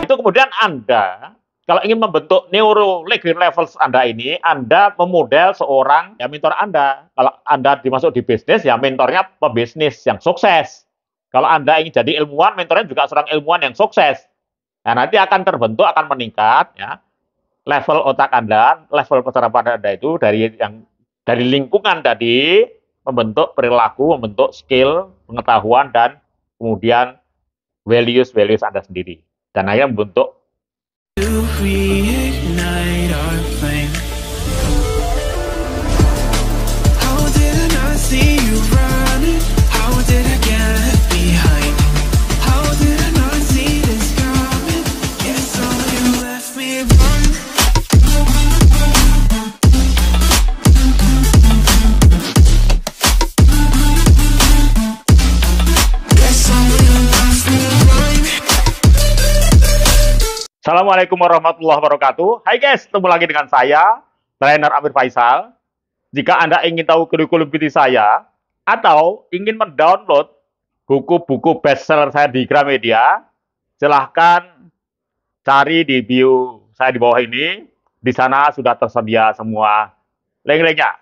itu kemudian Anda, kalau ingin membentuk neuro levels Anda ini, Anda memodel seorang ya mentor Anda. Kalau Anda dimasuk di bisnis, ya mentornya pebisnis yang sukses. Kalau Anda ingin jadi ilmuwan, mentornya juga seorang ilmuwan yang sukses. Nah, nanti akan terbentuk, akan meningkat, ya level otak Anda, level pencerapan Anda itu dari lingkungan tadi membentuk perilaku, membentuk skill, pengetahuan dan kemudian values Anda sendiri. Dan akhirnya membentuk Assalamualaikum warahmatullahi wabarakatuh. Hai guys, ketemu lagi dengan saya, Trainer Amir Faisal. Jika Anda ingin tahu kurikulum PT saya, atau ingin mendownload buku-buku bestseller saya di Gramedia, silahkan cari di bio saya di bawah ini. Di sana sudah tersedia semua link-linknya.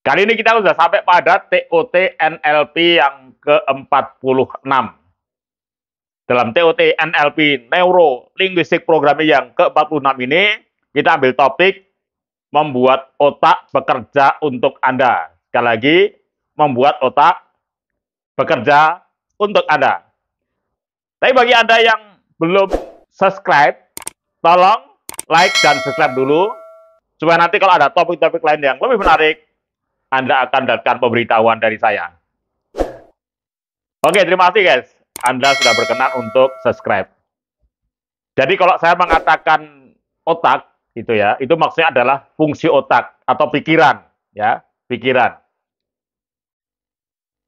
Kali ini kita sudah sampai pada TOT NLP yang ke-46. Dalam TOT NLP, Neuro Linguistic Programming yang ke-46 ini, kita ambil topik membuat otak bekerja untuk Anda. Sekali lagi, membuat otak bekerja untuk Anda. Tapi bagi Anda yang belum subscribe, tolong like dan subscribe dulu, supaya nanti kalau ada topik-topik lain yang lebih menarik, Anda akan dapatkan pemberitahuan dari saya. Oke, terima kasih guys. Anda sudah berkenan untuk subscribe. Jadi kalau saya mengatakan otak, itu ya, itu maksudnya adalah fungsi otak atau pikiran, ya, pikiran.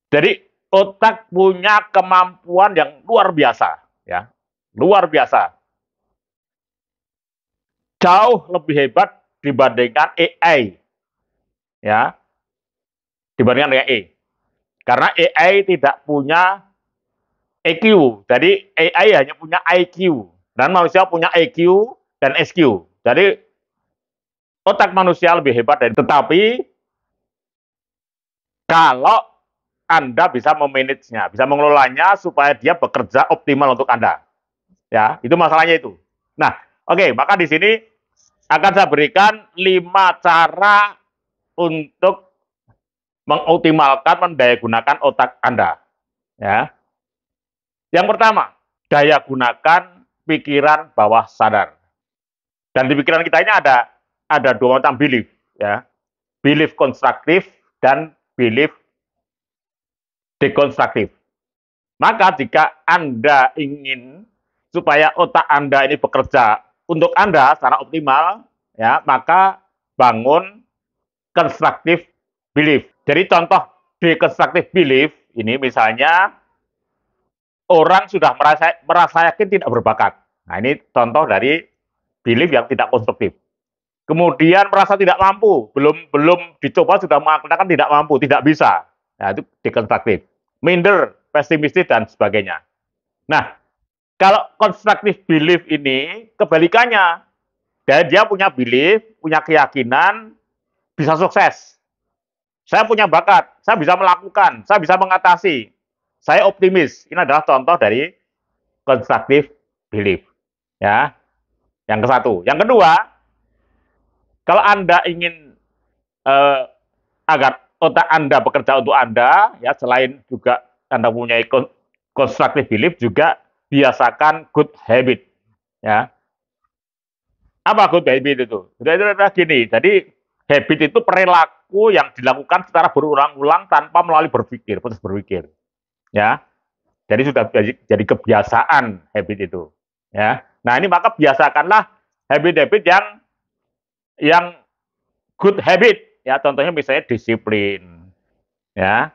Jadi otak punya kemampuan yang luar biasa, ya, luar biasa. Jauh lebih hebat dibandingkan AI, ya, dibandingkan dengan AI. Karena AI tidak punya EQ. Jadi AI hanya punya IQ. Dan manusia punya EQ dan SQ. Jadi otak manusia lebih hebat dari. Tetapi kalau Anda bisa memanagenya, bisa mengelolanya supaya dia bekerja optimal untuk Anda. Ya, itu masalahnya itu. Nah, oke, maka di sini akan saya berikan 5 cara untuk mengoptimalkan mendayagunakan otak Anda. Ya. Yang pertama, daya gunakan pikiran bawah sadar. Dan di pikiran kita ini ada dua macam belief, ya. Belief konstruktif dan belief dekonstruktif. Maka jika Anda ingin supaya otak Anda ini bekerja untuk Anda secara optimal, ya, maka bangun constructive belief. Jadi contoh deconstructive belief ini misalnya orang sudah merasa yakin tidak berbakat. Nah, ini contoh dari belief yang tidak konstruktif. Kemudian merasa tidak mampu, belum dicoba sudah mengatakan tidak mampu, tidak bisa. Nah, itu dekonstruktif. Minder, pesimistis dan sebagainya. Nah, kalau constructive belief ini kebalikannya. Dia punya belief, punya keyakinan bisa sukses. Saya punya bakat, saya bisa melakukan, saya bisa mengatasi. Saya optimis. Ini adalah contoh dari constructive belief. Ya. Yang ke-1. Yang kedua, kalau Anda ingin agar otak Anda bekerja untuk Anda, ya, selain juga Anda punya constructive belief, juga biasakan good habit. Ya. Apa good habit itu? Itu adalah gini. Jadi habit itu perilaku yang dilakukan secara berulang-ulang tanpa melalui proses berpikir. Ya, jadi sudah jadi kebiasaan habit itu. Ya, nah ini maka biasakanlah habit-habit yang good habit. Ya, contohnya misalnya disiplin. Ya,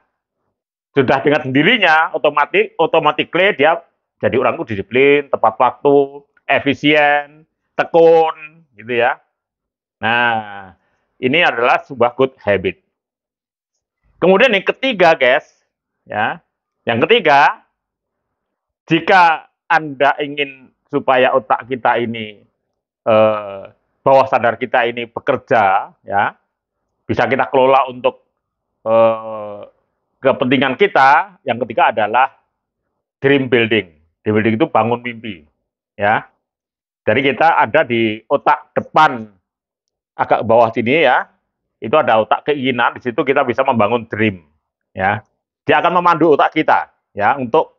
sudah dengan sendirinya otomatis dia jadi orang itu disiplin, tepat waktu, efisien, tekun, gitu ya. Nah, ini adalah sebuah good habit. Kemudian yang ketiga, guys, ya, yang ketiga, jika Anda ingin supaya otak kita ini, bawah sadar kita ini bekerja, ya, bisa kita kelola untuk kepentingan kita, yang ketiga adalah dream building. Dream building itu bangun mimpi, ya. Jadi kita ada di otak depan agak bawah sini ya, itu ada otak keinginan, di situ kita bisa membangun dream, ya. Dia akan memandu otak kita, ya, untuk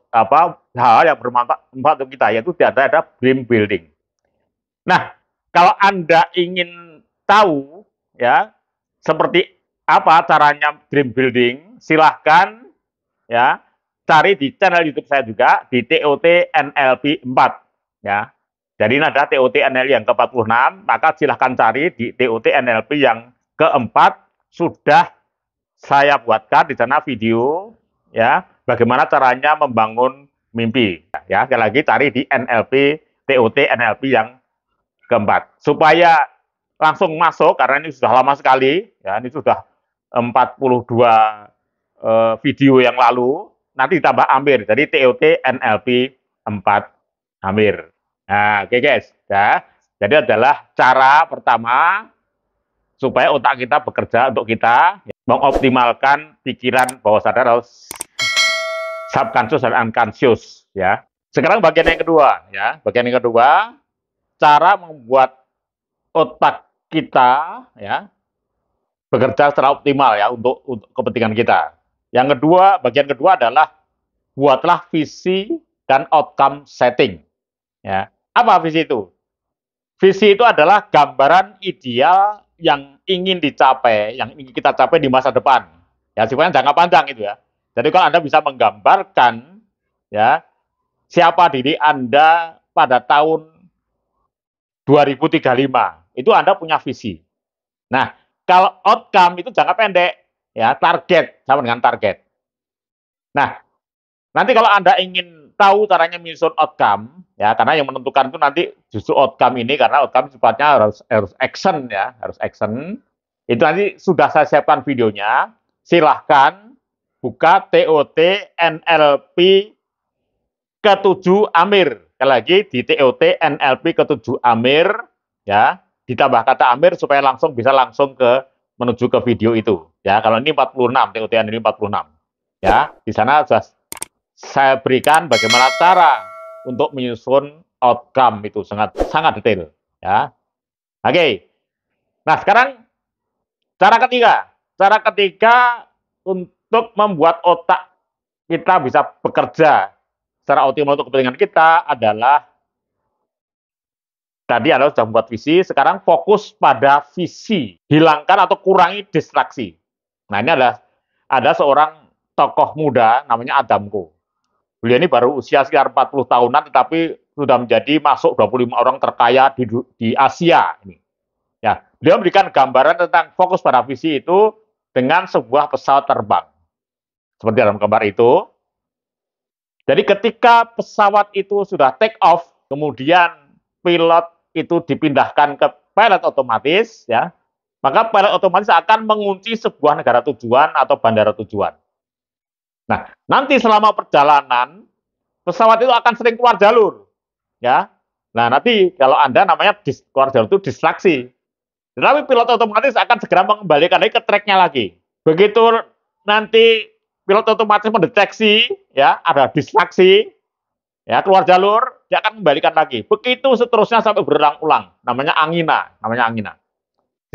apa hal yang bermanfaat untuk kita, yaitu ada dream building. Nah, kalau Anda ingin tahu, ya, seperti apa caranya dream building, silahkan ya cari di channel YouTube saya juga di TOT NLP 4, ya. Jadi ini ada TOT NLP yang ke-46, maka silahkan cari di TOT NLP yang keempat, sudah saya buatkan di sana video, ya, bagaimana caranya membangun mimpi, ya. Sekali lagi cari di NLP TOT NLP yang keempat, supaya langsung masuk, karena ini sudah lama sekali, ya, ini sudah 42 video yang lalu, nanti ditambah Amir, jadi TOT NLP 4 Amir. Nah, oke guys, ya. Jadi adalah cara pertama supaya otak kita bekerja untuk kita, ya, mengoptimalkan pikiran bawah sadar atau subconscious dan unconscious, ya. Sekarang bagian yang kedua, ya. Bagian yang kedua, cara membuat otak kita, ya, bekerja secara optimal, ya, untuk kepentingan kita. Yang kedua, bagian kedua adalah buatlah visi dan outcome setting, ya. Apa visi itu? Visi itu adalah gambaran ideal yang ingin dicapai, yang ingin kita capai di masa depan. Ya, sifatnya jangka panjang itu ya. Jadi kalau Anda bisa menggambarkan, ya, siapa diri Anda pada tahun 2035, itu Anda punya visi. Nah, kalau outcome itu jangka pendek, ya, target, sama dengan target. Nah, nanti kalau Anda ingin tahu caranya menyusun outcome, ya, karena yang menentukan itu nanti justru outcome ini, karena outcome sifatnya harus action, ya, harus action. Itu nanti sudah saya siapkan videonya. Silahkan buka TOT NLP ke-7 Amir. Sekali lagi di TOT NLP ke-7 Amir, ya, ditambah kata Amir supaya bisa langsung menuju ke video itu. Ya, kalau ini 46, TOT NLP 46. Ya, di sana sudah saya berikan bagaimana cara untuk menyusun outcome itu sangat detail, ya. Oke. Nah, sekarang cara ketiga. Cara ketiga untuk membuat otak kita bisa bekerja secara optimal untuk kepentingan kita adalah tadi Anda sudah membuat visi, sekarang fokus pada visi. Hilangkan atau kurangi distraksi. Nah, ini ada seorang tokoh muda namanya Adamko. Beliau ini baru usia sekitar 40 tahunan, tetapi sudah masuk 25 orang terkaya di Asia. Ini. Ya, beliau memberikan gambaran tentang fokus pada visi itu dengan sebuah pesawat terbang. Seperti dalam gambar itu. Jadi ketika pesawat itu sudah take off, kemudian pilot itu dipindahkan ke pilot otomatis, ya, maka pilot otomatis akan mengunci sebuah negara tujuan atau bandara tujuan. Nah, nanti selama perjalanan, pesawat itu akan sering keluar jalur. Ya. Nah, nanti kalau Anda namanya keluar jalur itu distraksi. Tetapi pilot otomatis akan segera mengembalikan lagi ke track-nya lagi. Begitu nanti pilot otomatis mendeteksi, ya, ada distraksi, ya, keluar jalur, dia akan kembalikan lagi. Begitu seterusnya sampai berulang-ulang. Namanya angina.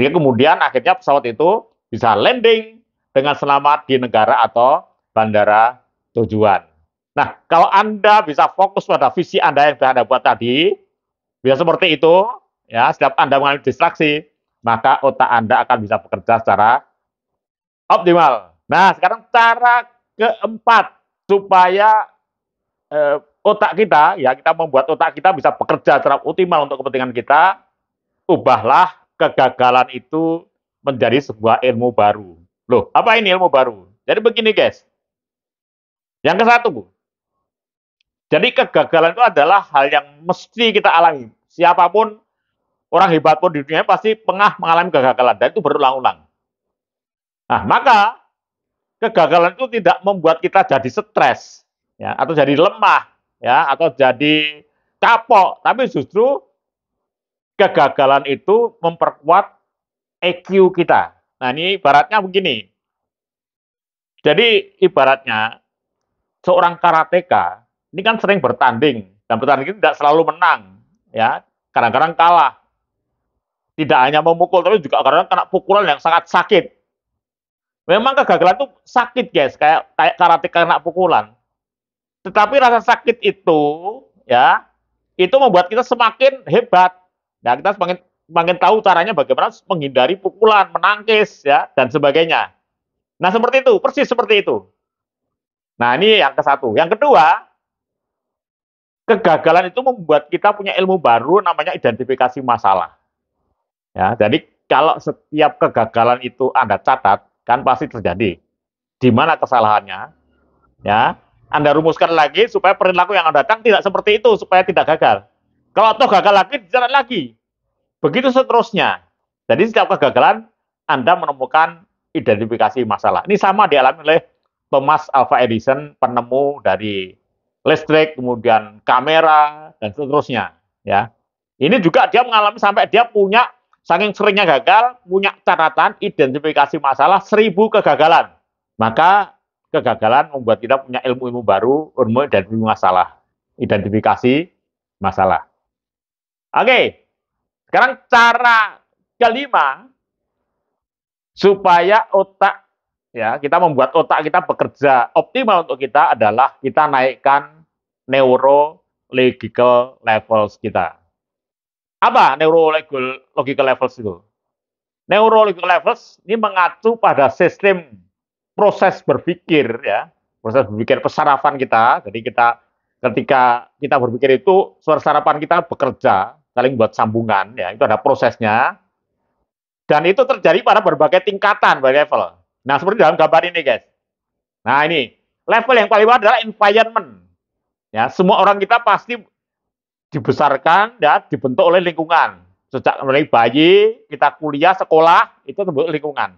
Sehingga kemudian akhirnya pesawat itu bisa landing dengan selamat di negara atau bandara tujuan. Nah, kalau Anda bisa fokus pada visi Anda yang sudah Anda buat tadi, bisa seperti itu, ya, setiap Anda mengalami distraksi, maka otak Anda akan bisa bekerja secara optimal. Nah, sekarang cara keempat supaya otak kita, ya, kita membuat otak kita bisa bekerja secara optimal untuk kepentingan kita, ubahlah kegagalan itu menjadi sebuah ilmu baru. Loh, apa ini ilmu baru? Jadi begini, guys. Yang ke satu, jadi kegagalan itu adalah hal yang mesti kita alami. Siapapun, orang hebat pun di dunia pasti pernah mengalami kegagalan, dan itu berulang-ulang. Nah, maka kegagalan itu tidak membuat kita jadi stres, ya, atau jadi lemah, ya, atau jadi kapok, tapi justru kegagalan itu memperkuat EQ kita. Nah, ini ibaratnya begini. Jadi ibaratnya seorang karateka ini kan sering bertanding dan bertanding itu tidak selalu menang, ya. Kadang-kadang kalah. Tidak hanya memukul tapi juga kadang-kadang kena pukulan yang sangat sakit. Memang kegagalan itu sakit, guys, kayak kayak karateka kena pukulan. Tetapi rasa sakit itu, ya, itu membuat kita semakin hebat. Ya, kita semakin tahu caranya bagaimana menghindari pukulan, menangkis, ya, dan sebagainya. Nah, seperti itu, persis seperti itu. Nah, ini yang ke satu. Yang kedua, kegagalan itu membuat kita punya ilmu baru namanya identifikasi masalah. Ya, jadi kalau setiap kegagalan itu Anda catat, kan pasti terjadi. Di mana kesalahannya? Ya, Anda rumuskan lagi supaya perilaku yang Anda datang tidak seperti itu, supaya tidak gagal. Kalau toh gagal lagi, dicatat lagi. Begitu seterusnya. Jadi setiap kegagalan Anda menemukan identifikasi masalah. Ini sama dialami oleh Thomas Alva Edison, penemu dari listrik, kemudian kamera, dan seterusnya. Ya, ini juga dia mengalami sampai dia punya saking seringnya gagal, punya catatan identifikasi masalah 1000 kegagalan. Maka kegagalan membuat kita punya ilmu-ilmu baru, ilmu identifikasi masalah. Identifikasi masalah. Oke, sekarang cara kelima supaya otak, ya, kita membuat otak kita bekerja optimal untuk kita adalah kita naikkan neurological levels kita. Apa neurological levels itu? Neurological levels ini mengacu pada sistem proses berpikir, ya, proses berpikir pesarafan kita. Jadi ketika kita berpikir itu sarapan kita bekerja saling buat sambungan, ya, itu ada prosesnya. Dan itu terjadi pada berbagai tingkatan, berbagai level. Nah, seperti dalam gambar ini, guys. Nah, ini level yang paling bawah adalah environment. Ya, semua orang kita pasti dibesarkan, ya, dibentuk oleh lingkungan. Sejak mulai bayi, kita kuliah, sekolah, itu terbentuk lingkungan.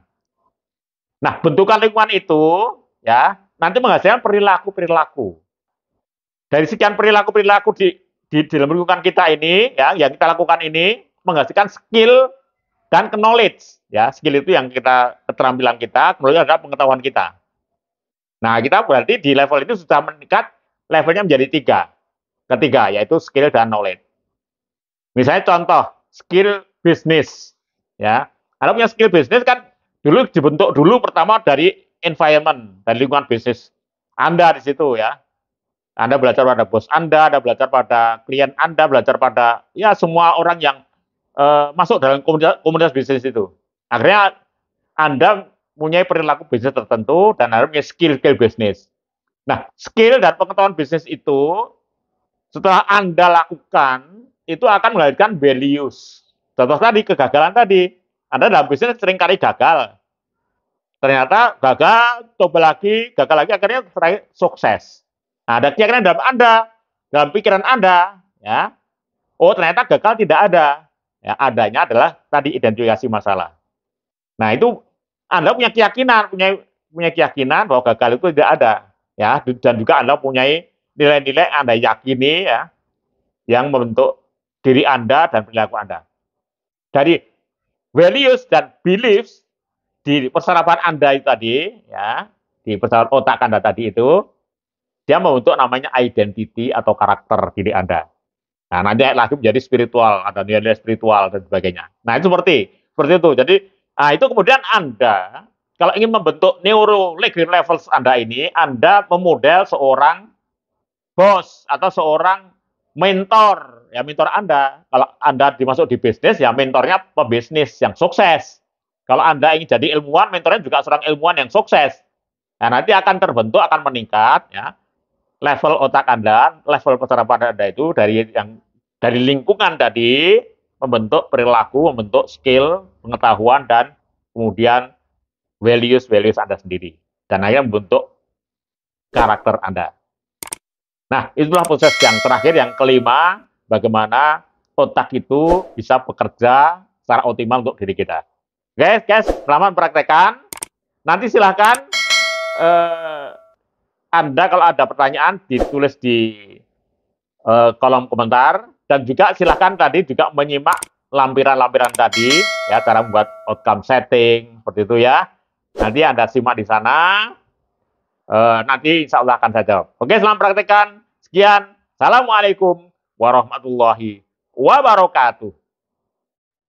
Nah, bentukan lingkungan itu, ya, nanti menghasilkan perilaku-perilaku. Dari sekian perilaku-perilaku di dalam lingkungan kita ini, ya, yang kita lakukan ini menghasilkan skill dan knowledge. Ya, skill itu yang keterampilan kita, knowledge adalah pengetahuan kita. Nah, kita berarti di level itu sudah meningkat, levelnya menjadi 3. Ketiga, yaitu skill dan knowledge. Misalnya contoh, skill bisnis. Ya, Anda punya skill bisnis kan dulu dibentuk dulu pertama dari environment, dari lingkungan bisnis Anda di situ, ya. Anda belajar pada bos Anda belajar pada klien Anda, belajar pada, ya, semua orang yang masuk dalam komunitas bisnis itu. Akhirnya Anda punya perilaku bisnis tertentu dan Anda punya skill bisnis. Nah, skill dan pengetahuan bisnis itu setelah Anda lakukan, itu akan melahirkan values. Contoh tadi, kegagalan tadi. Anda dalam bisnis sering kali gagal. Ternyata gagal, coba lagi, gagal lagi, akhirnya sukses. Nah, ada keyakinan dalam Anda, dalam pikiran Anda, ya. Oh, ternyata gagal tidak ada. Ya, adanya adalah tadi identifikasi masalah. Nah, itu Anda punya keyakinan bahwa gagal itu tidak ada, ya, dan juga Anda punya nilai-nilai Anda yakini, ya, yang membentuk diri Anda dan perilaku Anda. Dari values dan beliefs di persarafan Anda itu tadi, ya, di persarafan otak Anda tadi itu, dia membentuk namanya identity atau karakter diri Anda. Nah, nanti lagi menjadi spiritual, ada nilai-nilai spiritual dan sebagainya. Nah, itu seperti itu. Jadi, nah, itu kemudian Anda kalau ingin membentuk neurological levels Anda ini, Anda memodel seorang bos atau seorang mentor, ya, mentor Anda. Kalau Anda dimasuk di bisnis, ya mentornya pebisnis yang sukses. Kalau Anda ingin jadi ilmuwan, mentornya juga seorang ilmuwan yang sukses. Nah, nanti akan terbentuk, akan meningkat, ya, level otak Anda, level persarafan Anda itu dari lingkungan tadi membentuk perilaku, membentuk skill, pengetahuan, dan kemudian values Anda sendiri. Dan akhirnya membentuk karakter Anda. Nah, itulah proses yang terakhir, yang kelima, bagaimana otak itu bisa bekerja secara optimal untuk diri kita. Oke, guys, selamat mempraktekkan. Nanti silahkan Anda kalau ada pertanyaan ditulis di kolom komentar, dan juga silakan tadi juga menyimak lampiran-lampiran tadi ya, cara membuat outcome setting seperti itu ya. Nanti Anda simak di sana. Nanti insya Allah akan saya jawab. Oke, selamat praktekkan. Sekian. Assalamualaikum warahmatullahi wabarakatuh.